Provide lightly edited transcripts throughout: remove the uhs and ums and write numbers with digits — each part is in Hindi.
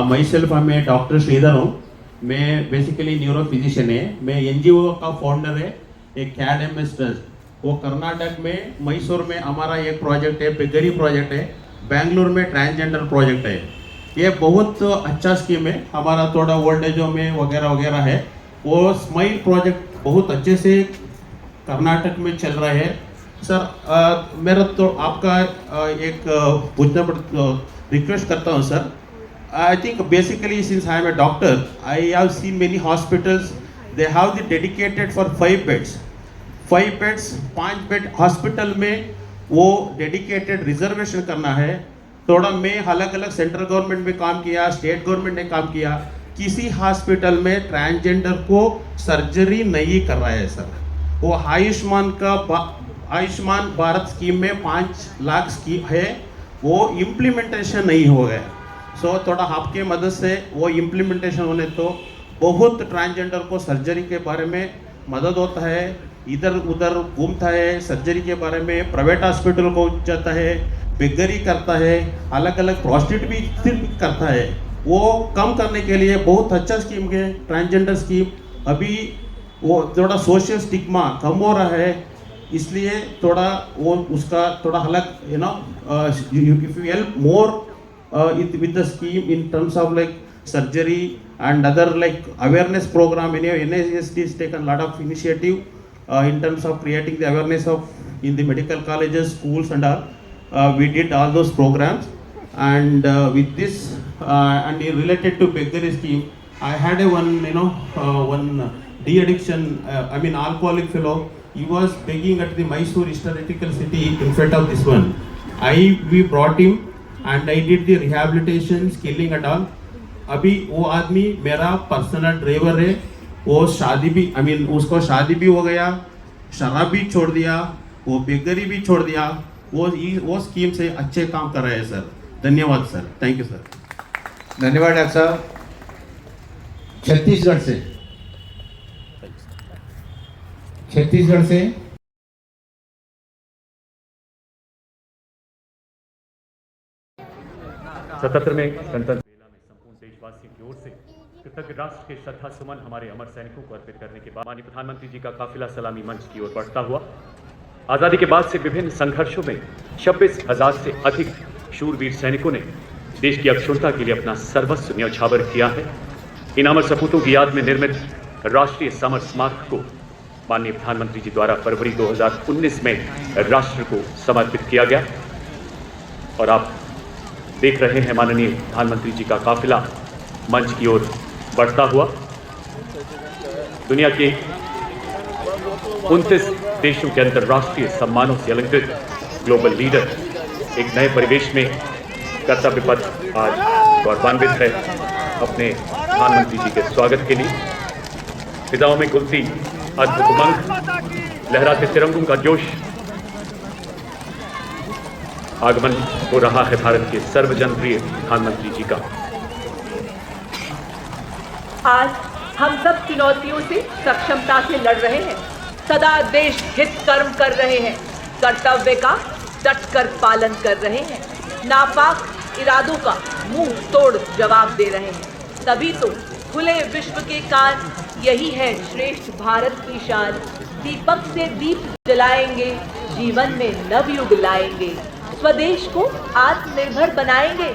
माई सेल्फ मैं डॉक्टर श्रीधर हूँ। मैं बेसिकली न्यूरो फिजिशियन है। मैं एनजीओ का फाउंडर है, एक CAD-MS ट्रस्ट। वो कर्नाटक में मैसूर में हमारा एक प्रोजेक्ट है, पिगरी प्रोजेक्ट है। बेंगलुरु में ट्रांसजेंडर प्रोजेक्ट है। ये बहुत अच्छा स्कीम है। हमारा थोड़ा ओल्ड एजों में वगैरह वगैरह है। वो स्माइल प्रोजेक्ट बहुत अच्छे से कर्नाटक में चल रहा है। सर मेरा तो आपका एक पूछना रिक्वेस्ट करता हूँ sir. I think basically since I am a doctor, I have seen many hospitals, they have the dedicated for 5 beds. 5 beds, 5 bed hospital में वो डेडिकेटेड रिजर्वेशन करना है। थोड़ा मैं अलग अलग सेंट्रल गवर्नमेंट में काम किया, स्टेट गवर्नमेंट ने काम किया। किसी हॉस्पिटल में ट्रांसजेंडर को सर्जरी नहीं कर रहा है सर। वो आयुष्मान भारत स्कीम में 5 लाख स्कीम है, वो इम्प्लीमेंटेशन नहीं हो गया। सो थोड़ा आपके मदद से वो इम्प्लीमेंटेशन होने तो बहुत ट्रांसजेंडर को सर्जरी के बारे में मदद होता है। इधर उधर घूमता है, सर्जरी के बारे में प्राइवेट हॉस्पिटल को जाता है, बिगरी करता है, अलग अलग प्रोस्टेट भी करता है। वो कम करने के लिए बहुत अच्छा स्कीम है ट्रांसजेंडर स्कीम। अभी वो थोड़ा सोशल स्टिग्मा कम हो रहा है, इसलिए थोड़ा वो उसका थोड़ा अलग if you help more with the scheme in terms of like surgery and other like awareness program. NIST has taken a lot of initiative in terms of creating the awareness of in the medical colleges, schools and all. We did all those programs, and with this and related to beggary scheme, I had a one de-addiction alcoholic fellow. He was begging at the Mysore historical city in front of this one. We brought him and I did the rehabilitation, skilling and all. अभी वो आदमी मेरा पर्सनल ड्राइवर है। वो शादी भी उसको शादी भी हो गया, शराब भी छोड़ दिया, वो बेगरी भी छोड़ दिया। वो स्कीम से अच्छे काम कर रहे हैं सर। धन्यवाद सर, थैंक यू सर। धन्यवाद डॉक्टर साहब। छत्तीसगढ़ से सतहत्तर में गणतंत्र मेला में संपूर्ण देशवासियों की ओर से कृतज्ञ राष्ट्र के श्रद्धा सुमन हमारे अमर सैनिकों को अर्पित करने के बाद माननीय प्रधानमंत्री जी का काफिला सलामी मंच की ओर बढ़ता हुआ आज़ादी के बाद से विभिन्न संघर्षों में 26,000 से अधिक शूरवीर सैनिकों ने देश की अक्षुण्णता के लिए अपना सर्वस्व न्यौछावर किया है। इन अमर सपूतों की याद में निर्मित राष्ट्रीय समर स्मारक को माननीय प्रधानमंत्री जी द्वारा फरवरी 2019 में राष्ट्र को समर्पित किया गया और आप देख रहे हैं माननीय प्रधानमंत्री जी का काफिला मंच की ओर बढ़ता हुआ। दुनिया के 29 देशों के अंतर्राष्ट्रीय सम्मानों से अलंकृत ग्लोबल लीडर एक नए परिवेश में कर्तव्य पथ आज गौरवान्वित है अपने प्रधानमंत्री जी के स्वागत के लिए। फिजाओं में गुलती अद्भुत उमंग, लहराते तिरंगों का जोश, आगमन हो रहा है भारत के सर्वजनप्रिय प्रधानमंत्री जी का। आज हम सब चुनौतियों से सक्षमता से लड़ रहे हैं, सदा देश हित कर्म कर रहे हैं, कर्तव्य का डट कर पालन कर रहे हैं, नापाक इरादों का मुंह तोड़ जवाब दे रहे हैं। तभी तो खुले विश्व के कान, यही है श्रेष्ठ भारत की शान। दीपक से दीप जलाएंगे, जीवन में नवयुग लाएंगे, स्वदेश को आत्मनिर्भर बनाएंगे।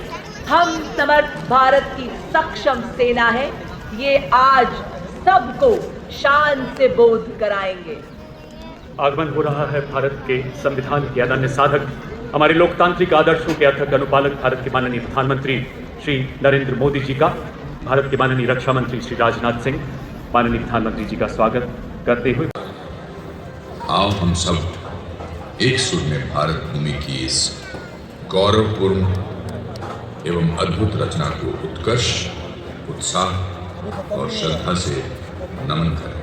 हम समर्थ भारत की सक्षम सेना है, ये आज सबको शान से बोध कराएंगे। आगमन हो रहा है भारत के संविधान के अनन्य साधक, हमारे लोकतांत्रिक आदर्शों के अथक अनुपालक भारत के माननीय प्रधानमंत्री श्री नरेंद्र मोदी जी का। भारत के माननीय रक्षा मंत्री श्री राजनाथ सिंह माननीय प्रधानमंत्री जी का स्वागत करते हुए आओ हम सब एक सुर में भारत भूमि की इस गौरवपूर्ण एवं अद्भुत रचना को उत्कर्ष, उत्साह और श्रद्धा से नमन करें।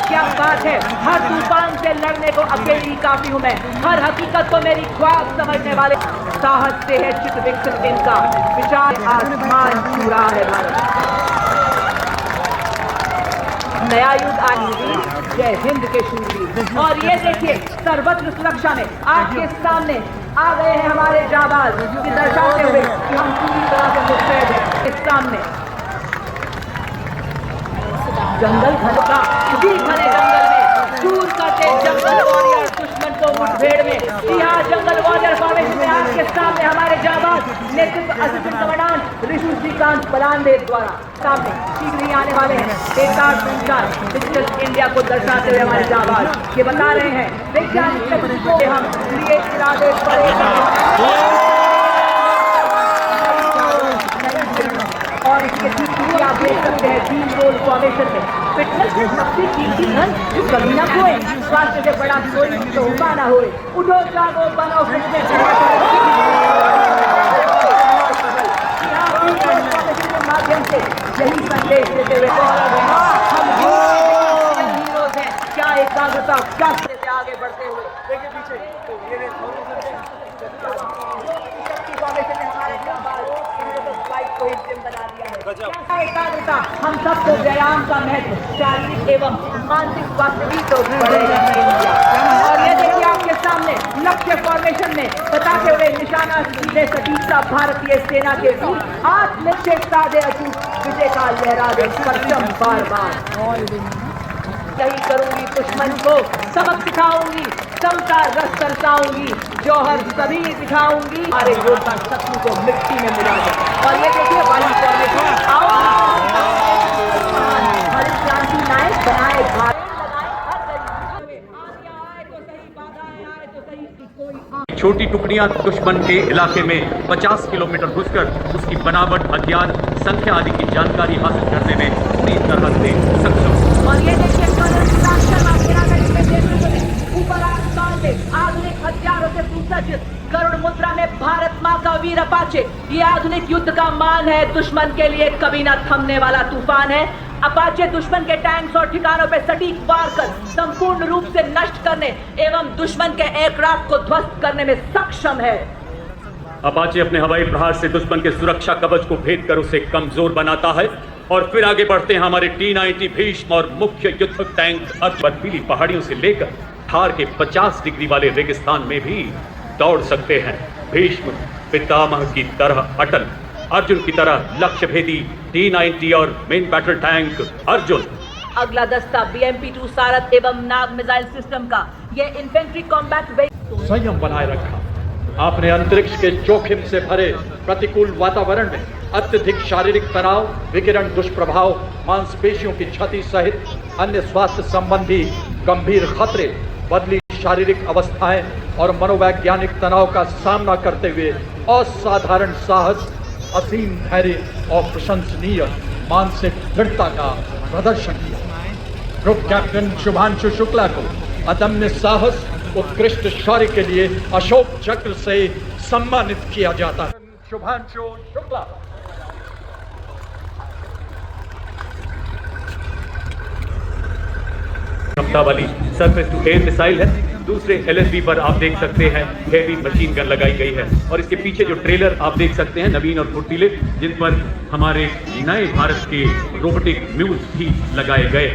क्या बात है, हर तूफान से लड़ने को अकेली काफी हूँ मैं, हर हकीकत को मेरी ख्वाब समझने वाले, साहस से है चित विकसित इनका, विचार आसमान छू रहा है भारत। नया युग आएगी। जय हिंद के शूरवीर। और ये देखिए सर्वत्र सुरक्षा में आपके सामने आ गए हैं हमारे जाबाज, कि दर्शाते हुए कि हम पूरी तरह से मुस्तैद हैं। इस सामने जंगल घनता घने जंगल में दूर करते जंगल वॉरियर दुश्मन को मुठभेड़ में। यहाँ जंगल वॉरियर फॉर्मेशन में आपके सामने हमारे जाबाज नेतृत्व असिस्टेंट कमांडेंट ऋषि श्रीकांत पलानदेव द्वारा सामने शीघ्र ही आने वाले हैं। बेकार संचार डिजिटल इंडिया को दर्शाते हुए हमारे जाबाज ये बता रहे हैं वैज्ञानिक तकनीकों से हम क्रिएट करा दे पड़ेगा। और इसके पीछे आप देख सकते हैं टीम रोल फॉर्मेशन में फिटनेस में सबसे कीमती धन जो कभी ना खोए, स्वास्थ्य से बड़ा कोई तो ना होए। उठो जागो बनो फिटनेस के माध्यम से यही संदेश देते हुए हम हीरोज हैं। क्या एकाग्रता शास्त्र से आगे बढ़ते हुए देखिए पीछे एकाग्रता हम सबको व्यायाम का महत्व शारीरिक एवं मानसिक स्वास्थ्य भी तो बढ़ेगा। और ये देखिए आपके सामने लक्ष्य फॉर्मेशन में बताते हुए निशाना सीधे सटीकता भारतीय सेना के वीर आत्मनिश्चय साधे अचूक विजय का लहरा दे परचम बार बार। यही करूंगी दुश्मन को सबक सिखाऊंगी, समता रस तरसाऊंगी, जौहर सभी दिखाऊंगी। हमारे योद्धा शत्रु को मिट्टी में मिला दे। और ये देखिए वाली फॉर्मेशन आओ हरित क्रांति नायक बनाए भारत छोटी टुकड़ियां दुश्मन के इलाके में 50 किलोमीटर घुसकर उसकी बनावट, हथियार, संख्या आदि की जानकारी हासिल करने में पूरी तरह से सक्षम। और ये देखिए ऊपर आसमान में आधुनिक हथियारों से सुसज्जित गरुड़ मुद्रा में भारत माँ का वीर अपाचे। ये आधुनिक युद्ध का मान है, दुश्मन के लिए कभी न थमने वाला तूफान है। अपाचे दुश्मन के टैंक्स और ठिकानों पर सटीक वार कर संपूर्ण रूप से नष्ट करने एवं दुश्मन के एयरक्राफ्ट को ध्वस्त करने में सक्षम है। अपाचे अपने हवाई प्रहार से दुश्मन के सुरक्षा कवच को भेद कर उसे कमजोर बनाता है और फिर आगे बढ़ते हैं हमारे T-90 भीष्म और मुख्य युद्धक टैंक बर्फीली पहाड़ियों से लेकर थार के 50 डिग्री वाले रेगिस्तान में भी दौड़ सकते हैं। भीष्म पितामह की तरह अटल, अर्जुन की तरह लक्ष्य भेदी T-90 और मेन बैटल टैंक अर्जुन। अगला दस्ता BMP-2 सारथ एवं नाग मिसाइल सिस्टम का ये इन्फेंट्री कॉम्बैट व्हीकल। संयम बनाए रखा। आपने अंतरिक्ष के जोखिम से भरे प्रतिकूल वातावरण में अत्यधिक शारीरिक तनाव, विकिरण दुष्प्रभाव, मांसपेशियों की क्षति सहित अन्य स्वास्थ्य संबंधी गंभीर खतरे, बदली शारीरिक अवस्थाएं और मनोवैज्ञानिक तनाव का सामना करते हुए असाधारण साहस, असीम धैर्य और प्रशंसनीय मानसिक दृढ़ता का प्रदर्शन किया। ग्रुप कैप्टन शुभांशु शुक्ला को अदम्य साहस, उत्कृष्ट शौर्य के लिए अशोक चक्र से सम्मानित किया जाता है। शुभांशु शुक्ला। क्षमता वाली सरफेस टू एयर मिसाइल है। दूसरे LSB पर आप देख सकते हैं हेवी मशीन गन लगाई गई है और इसके पीछे जो ट्रेलर आप देख सकते हैं नवीन और फुर्तीले, जिन पर हमारे नए भारत के रोबोटिक म्यूज भी लगाए गए।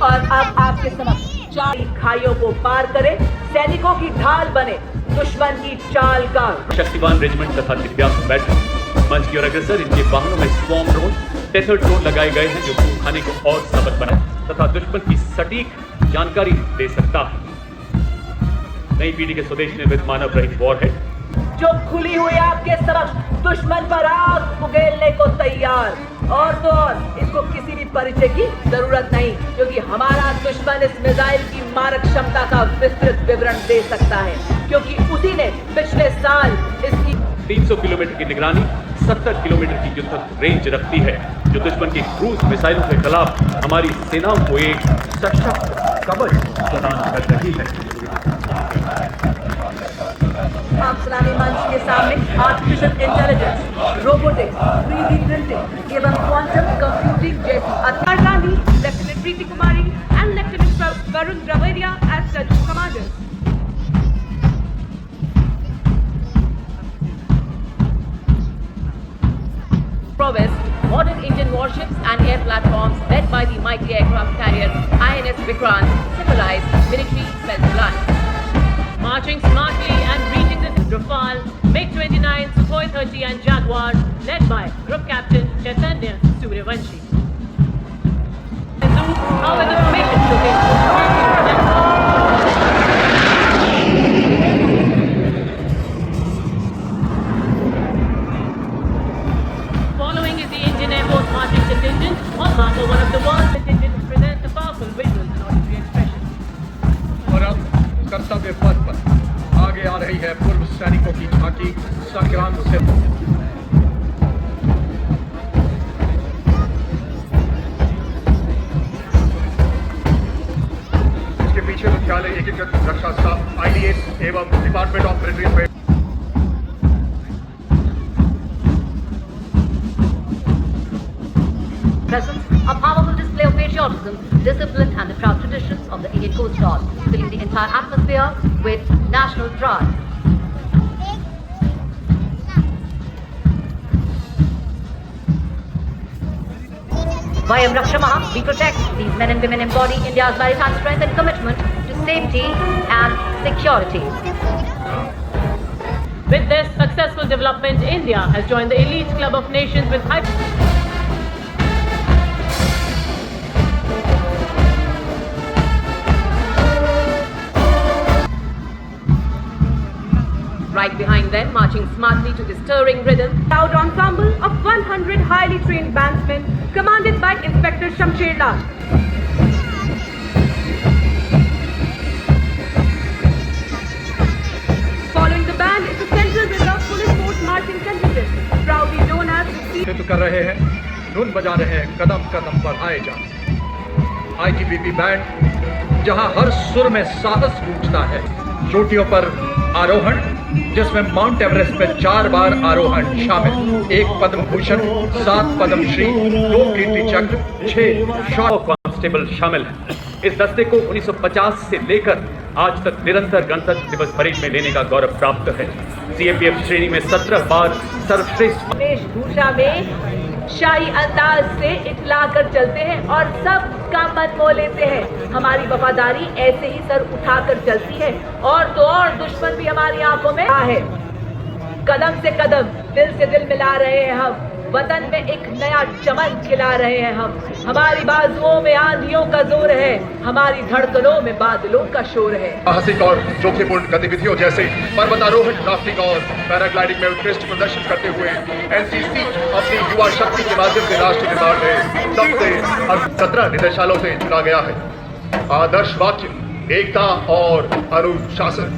और अब आपके समक्ष 4 खाइयों को पार करें, सैनिकों की ढाल बने दुश्मन की चाल का शक्तिवान रेजिमेंट तथा दिव्यांग बैटल मंच की ओर अग्रसर। इनके वाहनों में स्वॉर्म ड्रोन, टेथर ड्रोन लगाए गए हैं जो खाने को और सबक बनाए तथा दुश्मन की सटीक जानकारी दे सकता है। नई पीढ़ी के स्वदेश निर्मित मानव रहित वॉरहेड जो खुली हुई आपके समक्ष दुश्मन पर आग उगेलने को तैयार। और तो और इसको किसी भी परिचय की जरूरत नहीं, क्योंकि हमारा दुश्मन इस मिसाइल की मारक क्षमता का विस्तृत विवरण दे सकता है, क्योंकि उसी ने पिछले साल इसकी 300 किलोमीटर की निगरानी, 70 किलोमीटर की युद्धक रेंज रखती है, जो दुश्मन की क्रूज मिसाइलों के खिलाफ हमारी सेनाओं को एक सशक्त कवच प्रदान कर रही है। आप सलामी मंच के सामने artificial intelligence, robotics, 3D printing एवं क्वांटम कंप्यूटिंग जैसी Mahatma Gandhi, Lieutenant Preeti Kumari and Lieutenant Varun Dravedia as platoon commanders. Prowess modern Indian warships and air platforms led by the mighty aircraft carrier INS Vikrant symbolize military self-reliance. Marching smartly and reaching the Rafale, MiG-29, Sukhoi 30 and Jaguar led by Group Captain Chaitanya Suryavanshi. How is the formation Following is the Indian Air Force marching contingent, Hallmark, one of the world's contingents, presents a powerful visual and auditory expression. और अब कर्तव्य पथ पर आगे आ रही है पूर्व सैनिकों की झांकी संग्राम से। इसके पीछे मुख्यालय एकीकृत रक्षा स्टाफ IDS एवं department of military affairs. Presents a powerful display of patriotism, discipline and the proud traditions of the Indian Coast Guard, filling the entire atmosphere with national pride. Vayam Rakshamaha, we protect. These men and women embody India's maritime strength and commitment to safety and security. With this successful development, India has joined the elite club of nations with high... Right behind them, marching smartly to the stirring rhythm, Proud ensemble of 100 highly trained bandsmen commanded by Inspector Shamsher Lal. Following the band is the Central Reserve Police Force marching contingent, proudly known as the चित्र कर रहे हैं, धुन बजा रहे हैं, कदम कदम बढ़ाए जा। ITBP बैंड जहां हर सुर में साहस गूंजता है, चोटियों पर आरोहण जिसमें माउंट एवरेस्ट पे 4 बार आरोहण शामिल, 1 पद्म भूषण, 7 पद्म श्री, 2 कीर्ति चक्र, 6 शॉर्ट कांस्टेबल शामिल हैं। इस दस्ते को 1950 से लेकर आज तक निरंतर गणतंत्र दिवस परेड में लेने का गौरव प्राप्त है। CAPF श्रेणी में 17 बार सर्वश्रेष्ठ वेशभूषा में शाही अंदाज से इठला कर चलते हैं और सबका मन मोह लेते हैं। हमारी वफादारी ऐसे ही सर उठाकर चलती है और तो और दुश्मन भी हमारी आंखों में है। कदम से कदम, दिल से दिल मिला रहे हैं हम, वतन में एक नया चमन खिला रहे हैं हम। हमारी बाजुओं में आंधियों का जोर है, हमारी धड़कनों में बादलों का शोर है। साहसिक और जोखिमपूर्ण गतिविधियों जैसे पर्वतारोहण, राफ्टिंग और पैराग्लाइडिंग में उत्कृष्ट प्रदर्शन करते हुए NCC अपनी युवा शक्ति के माध्यम से राष्ट्र निर्माण में सबसे 17 निदेशालयों से चुना गया है। आदर्श वाक्य, एकता और अनुशासन।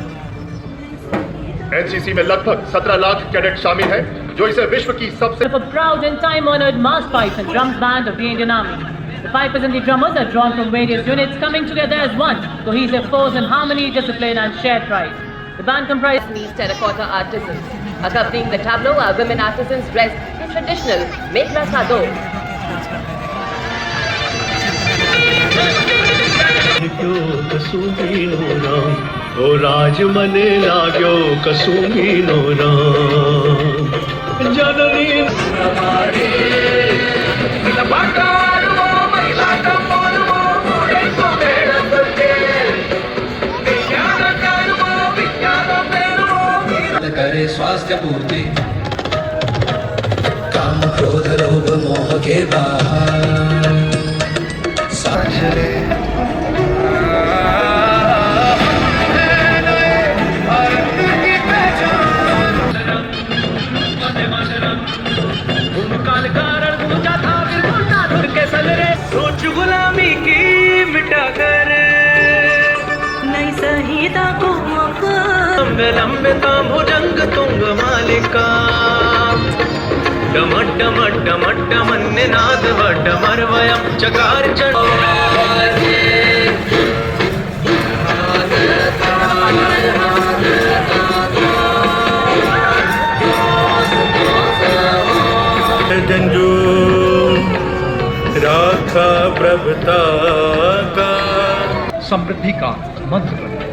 NCC में लगभग 17 लाख कैडेट शामिल हैं, जो इसे विश्व की सबसे A proud and time-honored mass pipes and drums band of the Indian Army. The pipers and the drummers are drawn from various units coming together as one, cohesive force in harmony, discipline and shared pride. The band comprises these terracotta artisans. Accompanying the tableau are women artisans dressed in traditional Mekhla Sador. ओ राज मने लाग्यो कसुमी नो राम जननी करे स्वास्थ्य पूर्ति, काम क्रोध लोभ मोह के बाहर सोच गुलामी की मिटा कर नहीं संहिता को लंबे लंबे ताम भुजंग तुंग मालिका डमट डमट डमट डमन्ने नाद वट मरवयम चकार चढ़ जंजू राखा प्रभुता का समृद्धि का मंत्र बने।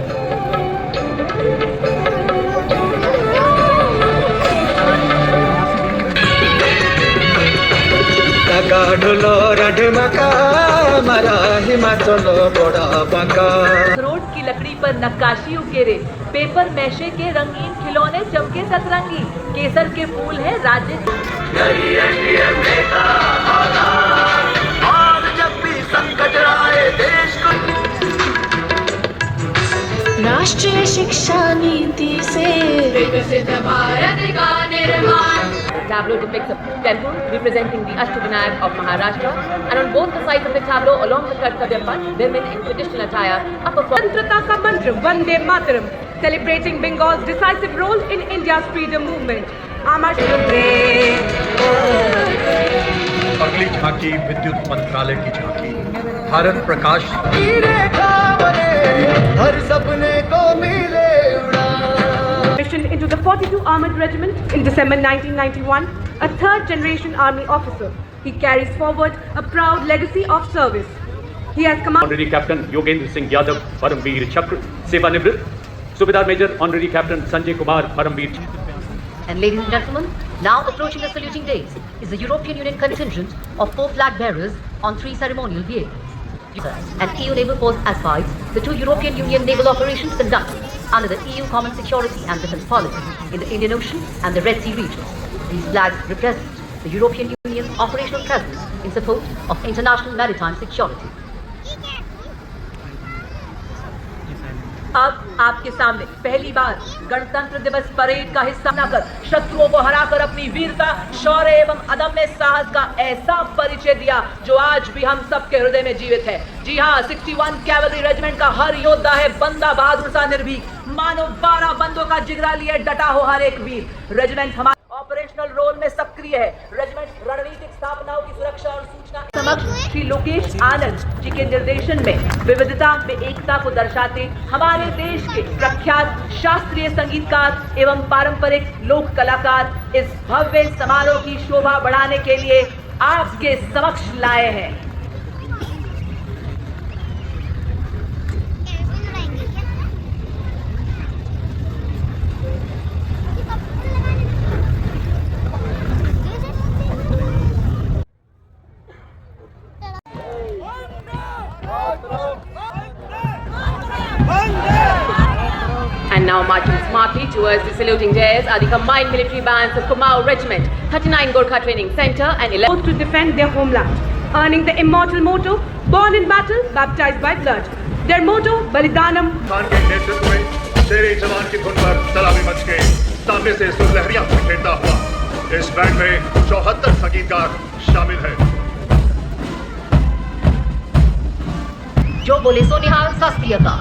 গাঢ়লো রাঢমাকা মারা হিমাচল বড়া বাঁকা रोड की लकड़ी पर नक्काशी उकेरे, पेपर मैशे के रंगीन खिलौने चमके सतरंगी, केसर के फूल है राज्य और जब भी संकट आए देश को राष्ट्रीय शिक्षा नीति से विकसित भारत का निर्माण. Tableau depicts a temple representing the Ashtavinayak of Maharashtra, and on both the sides of the tableau, along with Kartavya Path, women in traditional attire up a स्वतंत्रता का मंत्र Vande Mataram, celebrating Bengal's decisive role in India's freedom movement. अगली झांकी विद्युत मंत्रालय की झांकी भारत प्रकाश हर सपने को मिले Mission into the 42 Armored Regiment in December 1991, a third-generation army officer. He carries forward a proud legacy of service. He has commanded honorary captain Yogendra Singh Yadav Paramvir Chakra सेवानिवृत्त, Subedar major honorary captain Sanjay Kumar Paramvir. And ladies and gentlemen, now approaching the saluting days is the European Union contingent of 4 flag bearers on 3 ceremonial vehicles. And EU naval force aspires the 2 European Union naval operations conducted under the EU Common Security and Defence Policy in the Indian Ocean and the Red Sea region. These flags represent the European Union's operational presence in support of international maritime security. अब आपके सामने पहली बार गणतंत्र दिवस परेड का हिस्सा बनकर शत्रुओं को हराकर अपनी वीरता, शौर्य एवं अदम्य साहस का ऐसा परिचय दिया जो आज भी हम सबके हृदय में जीवित है. जी हाँ, 61 कैवलरी रेजिमेंट का हर योद्धा है बंदा बहादुर सा निर्भीक, मानो 12 बंदों का जिगरा लिए डटा हो हर एक वीर. रेजिमेंट हमारे ऑपरेशनल रोल में सक्रिय है. रेजिमेंट रणनीतिक स्थापनाओं की सुरक्षा और सूचना समक्ष श्री लोकेश आनंद जी के निर्देशन में विविधता में एकता को दर्शाते हमारे देश के प्रख्यात शास्त्रीय संगीतकार एवं पारंपरिक लोक कलाकार इस भव्य समारोह की शोभा बढ़ाने के लिए आपके समक्ष लाए हैं. And now marching smartly towards the saluting dais are the combined military bands of Kumaon Regiment, 39 Gorkha Training Center and 11 to defend their homeland, earning the immortal motto, born in battle, baptized by blood. Their motto, Balidanam. Khan के नेतृत्व में शेरे जवान की धुन पर सलामी मंच के सामने से सुरलहरियां बिखेरता हुआ इस बैंड में 74 संगीतकार शामिल हैं. जो बोले सो निहाल शास्त्रीय का.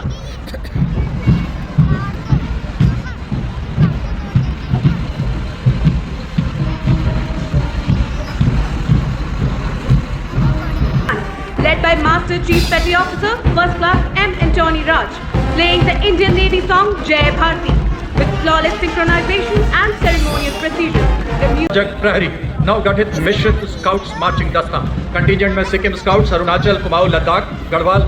Led by Master Chief Petty Officer, First Class M. Antony Raj, playing the Indian Navy song Jai Bharti with flawless synchronization and ceremonious precision. जग प्रहरी नवगठित मिश्रित स्काउट्स मार्चिंग दस्ता कंटीजेंट में Sikkim scouts, Arunachal, Kumaon, Ladakh, Garhwal.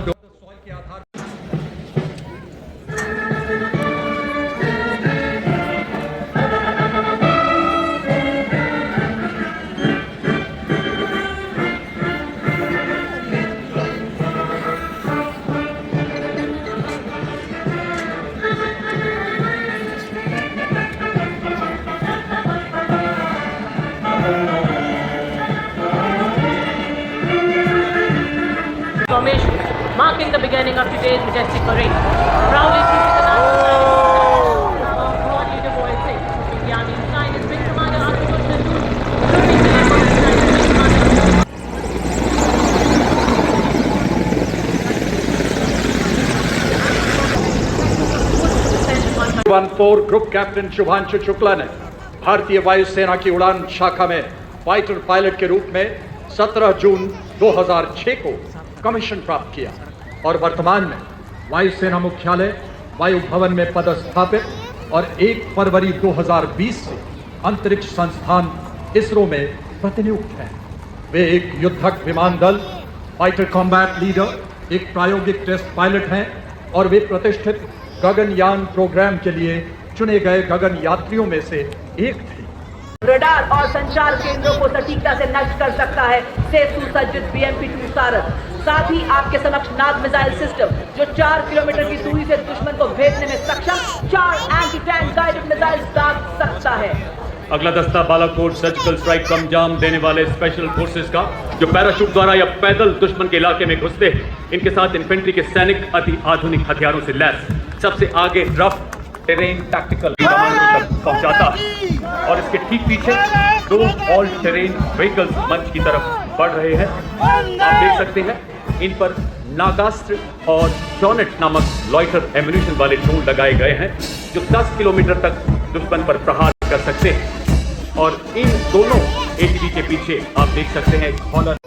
Marking the beginning of today's majestic parade. Proudly keeping the national flag broad leader Royal Singh. The army sign is Wing Commander Ashutosh Nanduri. Group captain Shubhanshu Shukla ने भारतीय वायुसेना की उड़ान शाखा में फाइटर पायलट के रूप में 17 जून 2006 को कमीशन प्राप्त किया और वर्तमान में वायुसेना मुख्यालय वायु भवन में पदस्थापित और 1 फरवरी 2020 से अंतरिक्ष संस्थान इसरो में प्रतिनियुक्त हैं. वे एक युद्धक विमान दल, फाइटर कॉम्बैट लीडर, एक प्रायोगिक टेस्ट पायलट हैं और वे प्रतिष्ठित गगनयान प्रोग्राम के लिए चुने गए गगन यात्रियों में से एक थे. रडार और संचार केंद्रों को सटीकता से नष्ट कर सकता है से सुसज्जित BMP-2 सारस। साथ ही आपके समक्ष नाग मिसाइल सिस्टम जो 4 किलोमीटर की दूरी से दुश्मन को भेजने में सक्षम 4 एंटी टैंक गाइडेड मिसाइल दाग सकता है। अगला दस्ता बालाकोट सर्जिकल स्ट्राइक को अंजाम देने वाले स्पेशल फोर्सेस का, जो पैराशूट द्वारा या पैदल दुश्मन के इलाके में घुसते हैं। इनके साथ इन्फेंट्री के सैनिक अति आधुनिक हथियारों से लैस सबसे आगे रफ टेरेन टैक्टिकल कमांडो तक पहुंचाता है और इसके ठीक पीछे 2 ऑल टेरेन व्हीकल्स मंच की तरफ बढ़ रहे हैं। आप देख सकते हैं इन पर नागास्त्र और जॉनेट नामक लॉइटर एम्यूनिशन वाले ड्रोन लगाए गए हैं जो 10 किलोमीटर तक दुश्मन पर प्रहार कर सकते हैं। और इन दोनों ATV के पीछे आप देख सकते हैं हॉलर